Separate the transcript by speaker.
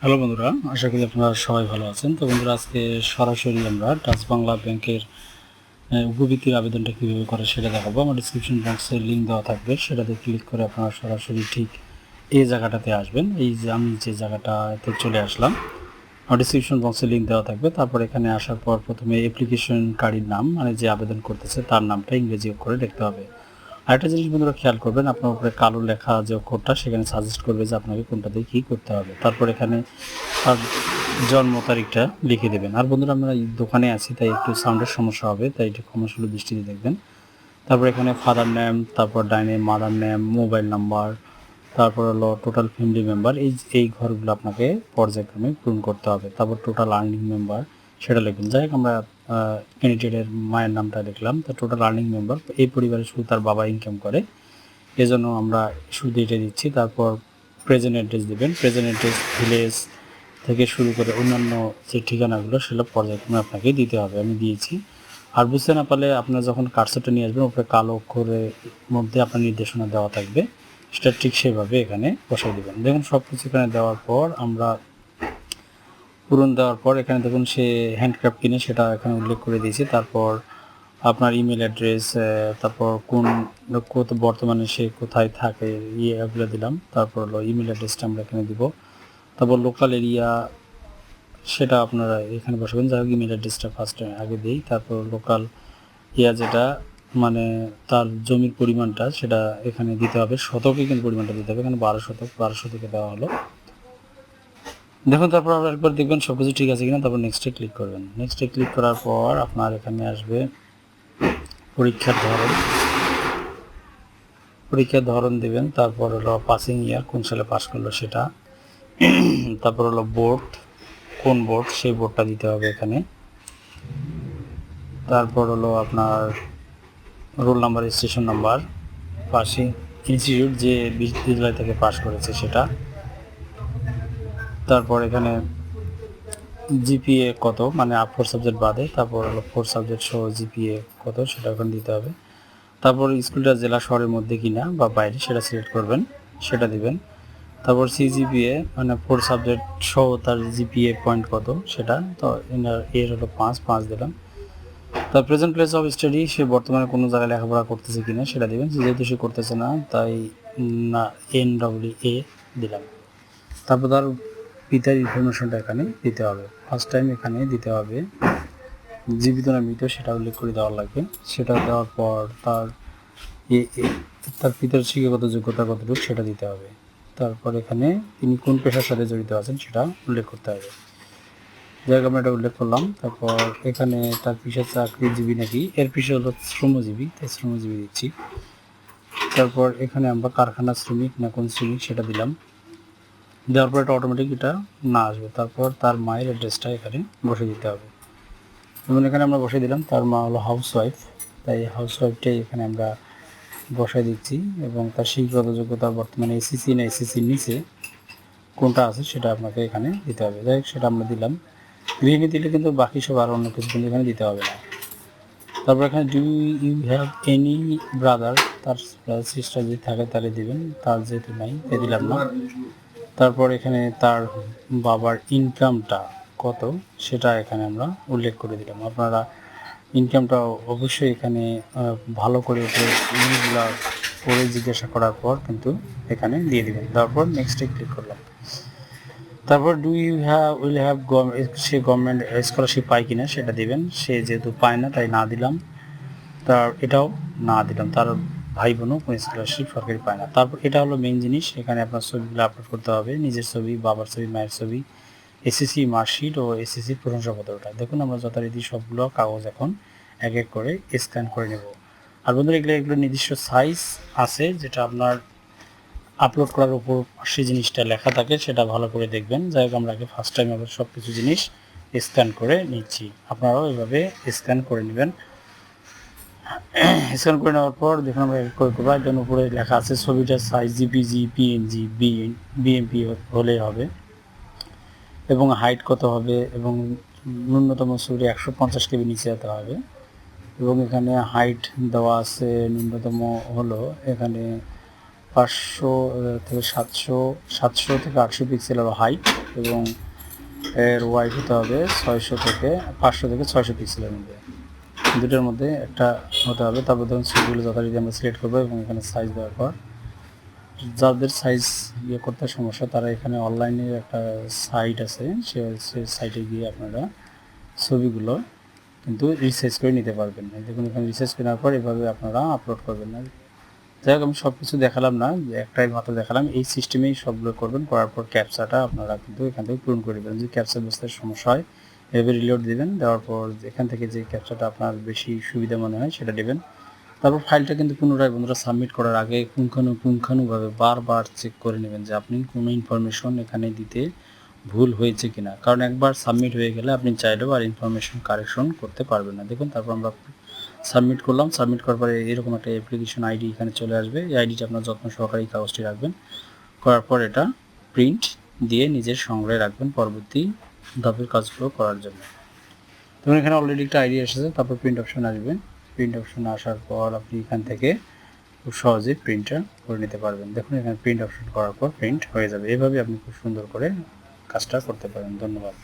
Speaker 1: Hello বন্ধুরা, আশা করি আপনারা সবাই ভালো আছেন। তো বন্ধুরা, আজকে সরাসরি আমরা টাচ বাংলা ব্যাংকের উপবৃত্তির আবেদনটা কীভাবে করে সেটা দেখাবো। আমার ডিসক্রিপশন বক্সে লিঙ্ক দেওয়া থাকবে, সেটাতে ক্লিক করে আপনারা সরাসরি ঠিক এই জায়গাটাতে আসবেন। এই যে আমি যে জায়গাটাতে চলে আসলাম, আমার ডিসক্রিপশন বক্সে লিঙ্ক দেওয়া থাকবে। তারপর এখানে আসার পর প্রথমে অ্যাপ্লিকেশনকারীর নাম, মানে যে আবেদন করতেছে তার নামটা ইংরেজি অক্ষরে লিখতে হবে। আরেকটা জিনিস বন্ধুরা খেয়াল করবেন, আপনার উপরে কালো লেখা যে অক্ষরটা সেখানে সাজেস্ট করবে যে আপনাকে কোনটা দিয়ে কী করতে হবে। তারপর এখানে তার জন্ম তারিখটা লিখে দেবেন। আর বন্ধুরা, আমরা এই দোকানে আছি তাই একটু সাউন্ডের সমস্যা হবে, তাই একটু ক্ষমাসুন্দর দৃষ্টিতে দেখবেন। তারপর এখানে ফাদার নেম, তারপর ডাইনে মাদার নেম, মোবাইল নাম্বার, তারপর হলো টোটাল ফ্যামিলি মেম্বার। এই ঘরগুলো আপনাকে পর্যায়ক্রমে পূরণ করতে হবে। তারপর টোটাল আর্নিং মেম্বার সেটা লিখবেন। যাই হোক, আমরা ক্যান্ডিডেটের মায়ের নামটা লিখলাম। তো টোটাল আর্নিং মেম্বার, এই পরিবারে শুধু তার বাবা ইনকাম করে, এজন্য আমরা শুধু এটা দিচ্ছি। তারপর প্রেজেন্ট অ্যাড্রেস দেবেন। প্রেজেন্ট অ্যাড্রেস ভিলেজ থেকে শুরু করে অন্যান্য যে ঠিকানাগুলো সেগুলো পর্যায়ক্রমে আপনাকে দিতে হবে, আমি দিয়েছি। আর বুঝতে না পারলে আপনারা যখন কার্সরটা নিয়ে আসবেন, উপরে কালো অক্ষরের মধ্যে আপনার নির্দেশনা দেওয়া থাকবে, সেটা ঠিক সেভাবে এখানে বসাই দেবেন। দেখুন, সব কিছু এখানে দেওয়ার পর আমরা পূরণ দেওয়ার পর এখানে দেখুন সে হ্যান্ডক্রাফট কিনে সেটা এখানে উল্লেখ করে দিয়েছি। তারপর আপনার ইমেল অ্যাড্রেস, তারপর বর্তমানে সে কোথায় থাকে এগুলো দিলাম। তারপর হলো ইমেল অ্যাড্রেসটা আমরা এখানে দিব। তারপর লোকাল এরিয়া সেটা আপনারা এখানে বসাবেন। যাই হোক, ইমেল অ্যাড্রেসটা ফার্স্টে আগে দিই। তারপর লোকাল এরিয়া যেটা, মানে তার জমির পরিমাণটা সেটা এখানে দিতে হবে। শতকে কিন্তু পরিমাণটা দিতে হবে, এখানে 12 শতকে দেওয়া হলো। দেখুন, তারপর আপনারা একবার দেখবেন সব কিছু ঠিক আছে কিনা, তারপর নেক্সটে ক্লিক করবেন। নেক্সটে ক্লিক করার পর আপনার এখানে আসবে পরীক্ষার ধরন দেবেন। তারপর হলো পাসিং ইয়ার, কোন সালে পাস করলো সেটা। তারপর হলো বোর্ড, কোন বোর্ড সেই বোর্ডটা দিতে হবে এখানে। তারপর হলো আপনার roll number, station number, passing institute যে বিশ্ববিদ্যালয় থেকে পাস করেছে সেটা। তারপর এখানে জিপিএ কত, মানে 4 সাবজেক্ট বাদে, তারপর হলো 4 সাবজেক্ট সহ জিপিএ কত সেটা ওখানে দিতে হবে। তারপর স্কুলটা জেলা শহরের মধ্যে কিনা বা বাইরে সেটা সিলেক্ট করবেন, সেটা দিবেন। তারপর সিজিপিএ, মানে 4 সাবজেক্ট সহ তার জিপিএ পয়েন্ট কত সেটা, তো এর হলো 5 দিলাম। তার প্রেজেন্ট প্লেস অফ স্টাডি, সে বর্তমানে কোনো জায়গায় লেখাপড়া করতেছে কিনা সেটা দিবেন। যেহেতু সে করতেছে না তাই না NWA দিলাম। তারপর তার পিতার ইনফরমেশনটা এখানে দিতে হবে। ফার্স্ট টাইম এখানে দিতে হবে জীবিত না মৃত সেটা উল্লেখ করে দেওয়া লাগবে। সেটা দেওয়ার পর তার পিতার শিক্ষাগত যোগ্যতা কতটুকু সেটা দিতে হবে। তারপর এখানে তিনি কোন পেশার সাথে জড়িত আছেন সেটা উল্লেখ করতে হবে। যাই হোক, আমরা এটা উল্লেখ করলাম। তারপর এখানে তার পেশার চাকরিজীবী নাকি, এর পেশা হলো শ্রমজীবী, তাই শ্রমজীবী দিচ্ছি। তারপর এখানে আমরা কারখানা শ্রমিক না কোন শ্রমিক সেটা দিলাম। দেওয়ার পর এটা অটোমেটিক এটা না আসবে। তারপর তার মায়ের অ্যাড্রেসটা এখানে বসে দিতে হবে, যেমন এখানে আমরা বসে দিলাম তার মা হলো হাউসওয়াইফ, তাই হাউসওয়াইফটাই এখানে আমরা বসাই দিচ্ছি। এবং তার শিক্ষাগত যোগ্যতা বর্তমানে এসএসসি না এসএসসির নিচে কোনটা আছে সেটা আপনাকে এখানে দিতে হবে। যাই হোক, সেটা আমরা দিলাম। গৃহিণী দিলে কিন্তু বাকি সব আর অন্য কিছু কিন্তু এখানে দিতে হবে না। তারপর এখানে do you have any brother, তার ব্রাদার সিস্টার যদি থাকে তাহলে দিবেন, তার যেহেতু নাই তাই দিলাম না। তারপর এখানে তার বাবার ইনকামটা কত সেটা এখানে আমরা উল্লেখ করে দিলাম। আপনারা ইনকামটা অবশ্যই এখানে ভালো করে জিনিসগুলো পরে জিজ্ঞাসা করার পর কিন্তু এখানে দিয়ে দেবেন। তারপর নেক্সটে ক্লিক করলাম। তারপর সে গভর্নমেন্ট স্কলারশিপ পায় কিনা সেটা দিবেন। সে যেহেতু পায় না তাই না দিলাম। তার এটাও না দিলাম, তার ভাই বোনও কোনো স্কলারশিপ সরকারি পায় না। তারপর এটা হলো মেইন জিনিস, এখানে আপনার ছবিগুলো আপলোড করতে হবে, নিজের ছবি, বাবার ছবি, মায়ের ছবি, এসএসসি মার্কশিট ও এসএসসি প্রশংসাপত্রটা। দেখুন, আমরা যথারীতি সবগুলো কাগজ এখন এক এক করে স্ক্যান করে নেব। আর বন্ধুরা, এগুলো নির্দিষ্ট সাইজ আছে, যেটা আপনার আপলোড করার উপর সেই জিনিসটা লেখা থাকে, সেটা ভালো করে দেখবেন। যাই হোক, আমরা আগে ফার্স্ট টাইম আবার সব কিছু জিনিস স্ক্যান করে নিচ্ছি, আপনারাও এভাবে স্ক্যান করে নেবেন। স্ক্যান করে নেওয়ার পর দেখুন আমরা একদম উপরে লেখা আছে ছবিটার সাইজ জিপিজি, পিএনজি, বিএমপি হলে হবে, এবং হাইট কত হবে, এবং ন্যূনতম ছবি 150 কেবি নিচে যেতে হবে। এবং এখানে হাইট দেওয়া আছে ন্যূনতম হলো এখানে থেকে 700 থেকে 800 পিক্সেল হবে হাইট, এবং এর ওয়াইড হতে হবে 500 থেকে 600 পিক্সেলের মধ্যে, দুটোর মধ্যে একটা হতে হবে। তারপর ধরুন ছবিগুলো যথারীতি আমরা সিলেক্ট করবো এবং এখানে সাইজ দেওয়ার পর যাদের সাইজ করতে সমস্যা তারা এখানে অনলাইনে একটা সাইট আছে, সে সাইটে গিয়ে আপনারা ছবিগুলো কিন্তু রিসাইজ করে নিতে পারবেন। দেখুন এখানে রিসাইজ করার পর এভাবে আপনারা আপলোড করবেন না। যাই হোক, আমি সব কিছু দেখালাম না, একটাই মাত্র দেখালাম। এই সিস্টেমেই সবগুলো করবেন, করার পর ক্যাপচাটা আপনারা কিন্তু এখান থেকে পূরণ করে দেবেন। যদি ক্যাপচা বুঝতে সমস্যা হয় এভাবে রিলোড দেবেন, দেওয়ার পর এখান থেকে যে ক্যাপচাটা আপনার বেশি সুবিধা মনে হয় সেটা দেবেন। তারপর ফাইলটা কিন্তু পুনরায় বন্ধুরা সাবমিট করার আগে পুঙ্খানুপুঙ্খানুভাবে বারবার চেক করে নেবেন যে আপনি কোনো ইনফরমেশন এখানে দিতে ভুল হয়েছে কিনা, কারণ একবার সাবমিট হয়ে গেলে আপনি চাইলেও আর ইনফরমেশন কারেকশন করতে পারবেন না। দেখুন তারপর আমরা সাবমিট করলাম, সাবমিট করার পরে এরকম একটা অ্যাপ্লিকেশন আইডি এখানে চলে আসবে। এই আইডিটা আপনার যত্ন সহকারে এই কাগজটি রাখবেন, করার পর এটা প্রিন্ট দিয়ে নিজের সংগ্রহে রাখবেন পরবর্তী ধাপের কাজগুলো করার জন্য। ধরুন এখানে অলরেডি একটা আইডি এসেছে, তারপর প্রিন্ট অপশন আসবে। প্রিন্ট অপশন আসার পর আপনি এখান থেকে খুব সহজেই প্রিন্টটা করে নিতে পারবেন। দেখুন এখানে প্রিন্ট অপশন করার পর প্রিন্ট হয়ে যাবে। এভাবে আপনি খুব সুন্দর করে কাজটা করতে পারেন। ধন্যবাদ।